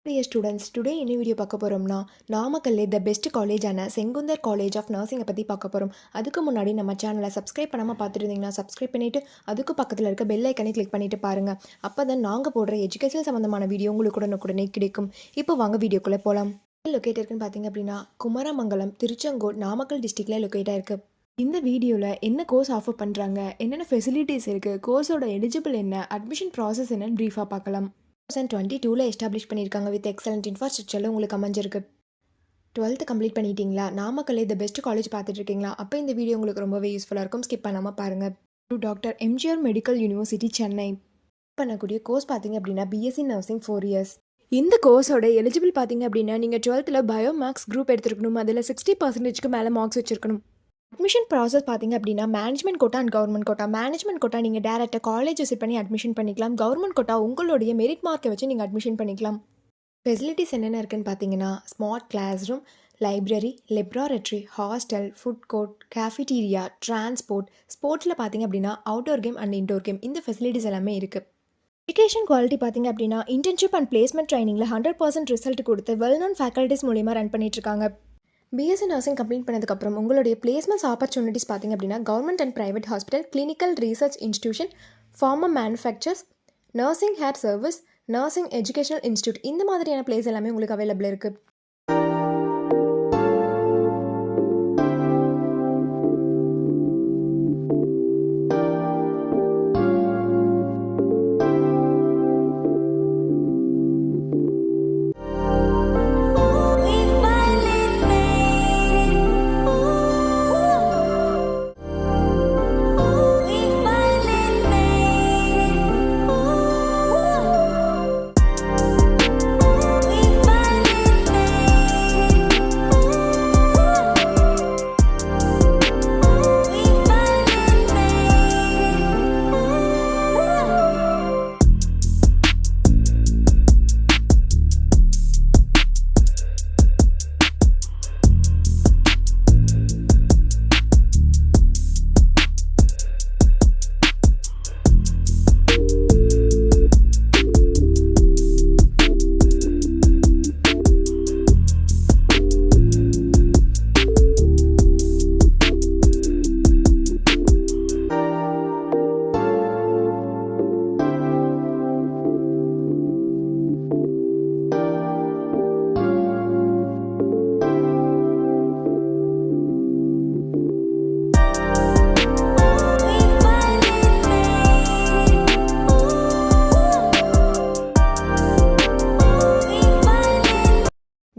Dear students, today in video பார்க்க போறோம்னா நாமக்கல்லே த பெஸ்ட் காலேஜான செங்குந்தர் காலேஜ் ஆஃப் நர்சிங்கை பற்றி பார்க்க போகிறோம். அதுக்கு முன்னாடி நம்ம சேனலை சப்ஸ்கிரைப் பண்ணாமல் பார்த்துட்டு இருந்தீங்கன்னா சப்ஸ்கிரைப் பண்ணிவிட்டு அதுக்கு பக்கத்தில் இருக்க பெல் ஐக்கனை கிளிக் பண்ணிட்டு பாருங்கள். அப்போ தான் நாங்கள் போடுற எஜுகேஷன் சம்மந்தமான வீடியோ உங்களுக்கு உடனுக்குடனே கிடைக்கும். இப்போ வாங்க வீடியோக்குள்ளே போகலாம். லொக்கேட் இருக்குன்னு பார்த்தீங்க அப்படின்னா குமரமங்கலம், திருச்செங்கோடு, நாமக்கல் டிஸ்ட்ரிக்டில் லொக்கேட் ஆயிருக்கு. இந்த வீடியோவில் என்ன கோர்ஸ் ஆஃபர் பண்ணுறாங்க, என்னென்ன ஃபெசிலிட்டிஸ் இருக்குது, கோர்ஸோட எலிஜிபிள் என்ன, அட்மிஷன் ப்ராசஸ் என்னன்னு ப்ரீஃபாக பார்க்கலாம். 2022 எஸ்டாப்ளிஷ் பண்ணியிருக்காங்க வித் எக்ஸலண்ட் இன்ஃப்ராஸ்ட்ரக்சரில் உங்களுக்கு அமைஞ்சிருக்கு. 12th கம்ப்ளீட் பண்ணிட்டீங்களா, நாமக்கல்லே த பெஸ்ட் காலேஜ் பார்த்துட்டு இருக்கீங்களா, அப்போ இந்த வீடியோ உங்களுக்கு ரொம்பவே யூஸ்ஃபுல்லாக இருக்கும். ஸ்கிப் பண்ணாமல் பாருங்கள். Doctor MGR medical university Chennai பண்ணக்கூடிய கோர்ஸ் பார்த்தீங்க அப்படின்னா பிஎஸ்சி நர்சிங் 4 இயர்ஸ். இந்த கோர்ஸோட எலிஜிபிள் பார்த்தீங்க அப்படின்னா நீங்கள் 12th பயோ மேக்ஸ் குரூப் எடுத்துருக்கணும். அதில் 60% மேலே மார்க்ஸ் வச்சிருக்கணும். அட்மிஷன் ப்ராசஸ் பார்த்தீங்க அப்படின்னா management quota and government quota. Management quota நீங்கள் டேரெக்டாக காலேஜ் விசிட் பண்ணி அட்மிஷன் பண்ணிக்கலாம். கவர்மெண்ட் கோட்டா உங்களுடைய மெரிட் மார்க்கை வச்சு நீங்கள் அட்மிஷன் பண்ணிக்கலாம். ஃபெசிலிட்டிஸ் என்னென்ன இருக்குன்னு பார்த்தீங்கன்னா smart class room, library, laboratory, hostel, food court, cafeteria, transport, ஸ்போர்ட்ஸில் பார்த்தீங்க அப்படின்னா outdoor game and indoor game, இந்த ஃபெசிலிட்டிஸ் எல்லாமே இருக்குது. எஜுகேஷன் குவாலிட்டி பார்த்தீங்க அப்படின்னா இன்டர்ன்ஷிப் அண்ட் பிளேஸ்மெண்ட் ட்ரைனிங்கில் 100% ரிசல்ட் கொடுத்து வெல் நோன் ஃபேக்கல்ட்டிஸ் மூலிமா ரன் பண்ணிட்டுருக்காங்க. பிஎஸ்சி நர்சிங் கம்ப்ளீட் பண்ணதுக்கப்புறம் உங்களுடைய பிளேஸ்மெண்ட்ஸ் ஆப்பர்ச்சுனிட்டிஸ் பார்த்தீங்க அப்படின்னா government and private hospital, clinical research institution, pharma manufacturers, nursing hair service, nursing educational institute, இந்த மாதிரியான பிளேஸ் எல்லாமே உங்களுக்கு அவைலபிள் இருக்குது.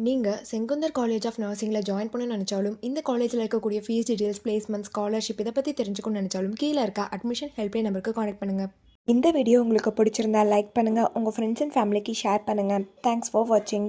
நீங்கள் செங்குந்தர் காலேஜ் ஆஃப் நர்சிங்கில் ஜாயின் பண்ணணும்னு நினச்சாலும், இந்த காலேஜில் இருக்கக்கூடிய ஃபீஸ் டீட்டெயில்ஸ், பிளேஸ்மெண்ட், ஸ்காலர்ஷிப் இதை பற்றி தெரிஞ்சுக்கணும்னு நினச்சாலும் கீழே இருக்க அட்மிஷன் ஹெல்ப்லைன் நம்பருக்கு கான்டாக்ட் பண்ணுங்கள். இந்த வீடியோ உங்களுக்கு பிடிச்சிருந்தா லைக் பண்ணுங்கள், உங்கள் ஃப்ரெண்ட்ஸ் அண்ட் ஃபேமிலிக்கு ஷேர் பண்ணுங்கள். தேங்க்ஸ் ஃபார் வாட்சிங்.